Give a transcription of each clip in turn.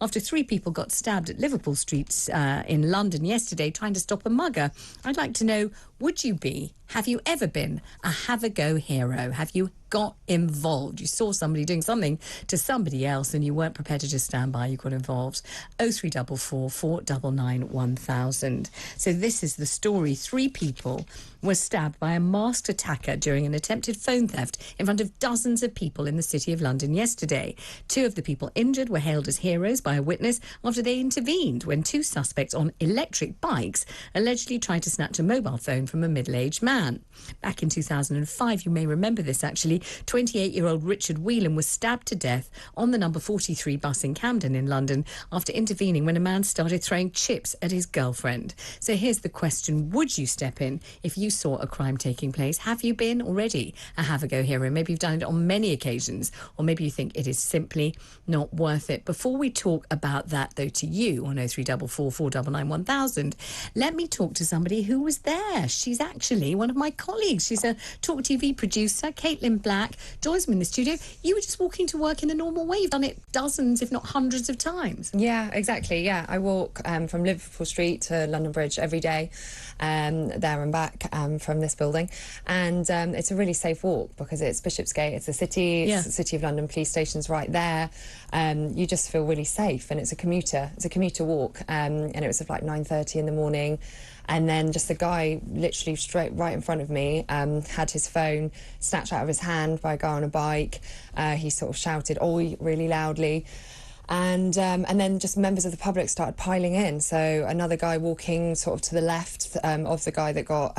after 3 people got stabbed at Liverpool streets in London yesterday trying to stop a mugger. I'd like to know, have you ever been a have-a-go hero? Have you got involved? You saw somebody doing something to somebody else and you weren't prepared to just stand by, you got involved. 0344 499 1000. So this is the story. 3 people were stabbed by a masked attacker during an attempted phone theft in front of dozens of people in the City of London yesterday. 2 of the people injured were hailed as heroes by a witness after they intervened when 2 suspects on electric bikes allegedly tried to snatch a mobile phone from a middle-aged man. Back in 2005, you may remember this actually, 28-year-old Richard Whelan was stabbed to death on the number 43 bus in Camden in London after intervening when a man started throwing chips at his girlfriend. So here's the question: would you step in if you saw a crime taking place? Have you been already a have-a-go hero? Maybe you've done it on many occasions, or maybe you think it is simply not worth it. Before we talk about that, though, to you on 0344 499 1000, let me talk to somebody who was there. She's actually one of my colleagues. She's a TalkTV producer, Caitlin Black, joins me in the studio. You were just walking to work in a normal way. You've done it dozens, if not hundreds of times. Yeah, exactly. Yeah, I walk from Liverpool Street to London Bridge every day, there and back from this building. And it's a really safe walk because it's Bishopsgate, it's the city, it's the City of London police station's right there. You just feel really safe, and it's a commuter walk. And it was at like 9:30 in the morning. And then just the guy literally straight right in front of me had his phone snatched out of his hand by a guy on a bike. He sort of shouted "Oi" really loudly. And then just members of the public started piling in. So another guy walking sort of to the left of the guy that got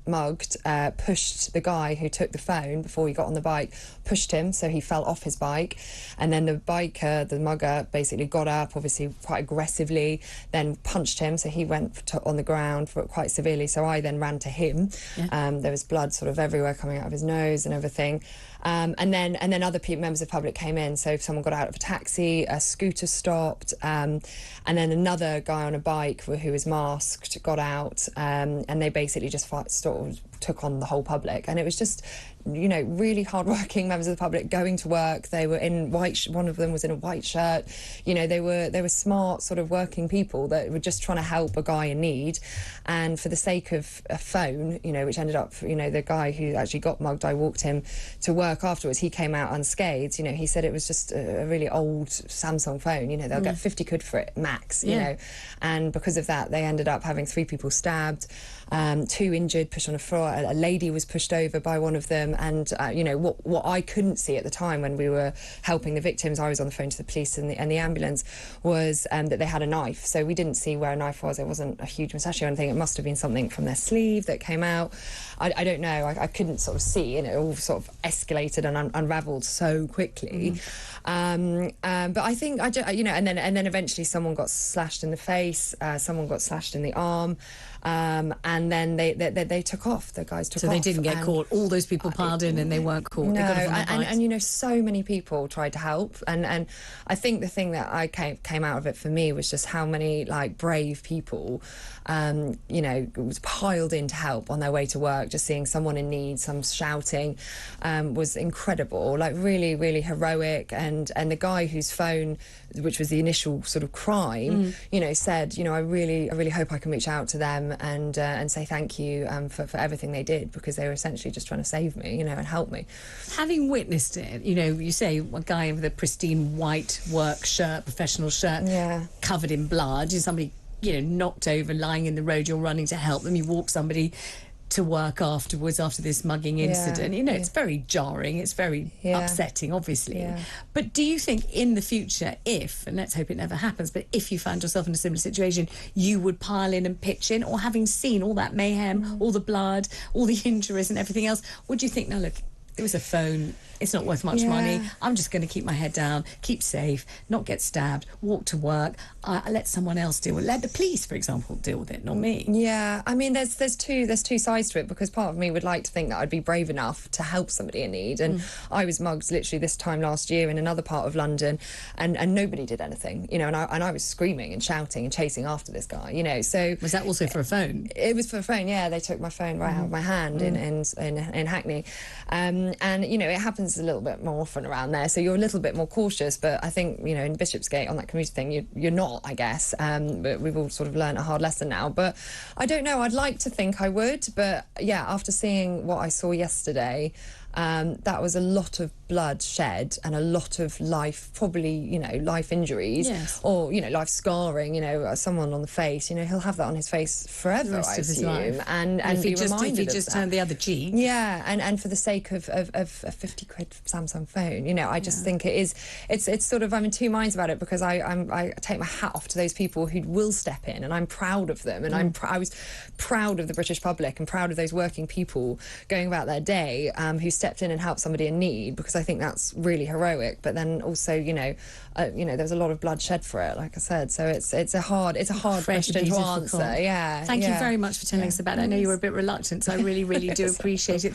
mugged pushed the guy who took the phone before he got on the bike, pushed him so he fell off his bike. And then the biker, the mugger, basically got up, obviously quite aggressively, then punched him. So he went on the ground quite severely. So I then ran to him. Yeah. There was blood sort of everywhere coming out of his nose and everything. And then other members of the public came in. So if someone got out of a taxi, a scooter stopped, and then another guy on a bike who was masked got out, and they basically just sort of took on the whole public. And it was just, you know, really hard-working members of the public going to work. They were in white. One of them was in a white shirt. You know, they were smart, sort of working people that were just trying to help a guy in need. And for the sake of a phone, you know, which ended up, you know, the guy who actually got mugged, I walked him to work afterwards. He came out unscathed. You know, he said it was just a really old Samsung phone. You know, they'll get 50 quid for it max. You know, and because of that, they ended up having 3 people stabbed, 2 injured, pushed on the floor. A lady was pushed over by one of them. And you know, what I couldn't see at the time when we were helping the victims, I was on the phone to the police and the ambulance, was that they had a knife. So we didn't see where a knife was. It wasn't a huge machete or anything. It must have been something from their sleeve that came out. I don't know. I couldn't sort of see, and it all sort of escalated and unravelled so quickly. But I think you know, and then eventually someone got slashed in the face, someone got slashed in the arm, and then they took off. The guys took off. So they didn't get caught. All those people piled in and they weren't caught. No, they got off on and you know, so many people tried to help, and I think the thing that I came out of it for me was just how many like brave people, you know, was piled in to help on their way to work. Just seeing someone in need, some shouting, was incredible. Like really, really heroic. And the guy whose phone, which was the initial sort of crime, you know, said, you know, I really hope I can reach out to them and say thank you for everything they did, because they were essentially just trying to save me, you know, and help me. Having witnessed it, you know, you say a guy with a pristine white work shirt, professional shirt, covered in blood, and somebody, you know, knocked over, lying in the road, you're running to help them, you walk somebody to work afterwards after this mugging incident. You know, it's very jarring, it's very upsetting, obviously. But do you think in the future, if, and let's hope it never happens, but if you found yourself in a similar situation, you would pile in and pitch in? Or having seen all that mayhem, all the blood, all the injuries and everything else, would you think, no, look, it was a phone, it's not worth much money, I'm just going to keep my head down, keep safe, not get stabbed, walk to work, let someone else deal with it. Let the police, for example, deal with it, not me. Yeah, I mean, there's two sides to it, because part of me would like to think that I'd be brave enough to help somebody in need. And I was mugged literally this time last year in another part of London, and nobody did anything, you know, and I was screaming and shouting and chasing after this guy, you know. So was that also for a phone? It was for a phone, yeah. They took my phone right out of my hand in Hackney. And, you know, it happens a little bit more often around there, so you're a little bit more cautious. But I think, you know, in Bishopsgate, on that commuter thing, you're not, I guess. But we've all sort of learned a hard lesson now. But I don't know, I'd like to think I would. But, yeah, after seeing what I saw yesterday, that was a lot of blood shed and a lot of life, probably, you know, life injuries. Yes. Or, you know, life scarring, you know, someone on the face, you know, he'll have that on his face forever, I assume. And if he be reminded of just that. turned the other cheek. Yeah, and for the sake of a 50 quid Samsung phone, you know, I just think it's sort of, I'm in two minds about it, because I take my hat off to those people who will step in, and I'm proud of them, and I was proud of the British public and proud of those working people going about their day, who stepped in and helped somebody in need, because I think that's really heroic. But then also, you know, there's a lot of blood shed for it, like I said. So it's a hard question to answer. Yeah. Thank you very much for telling us about it. I know you were a bit reluctant, so I really, really do appreciate it.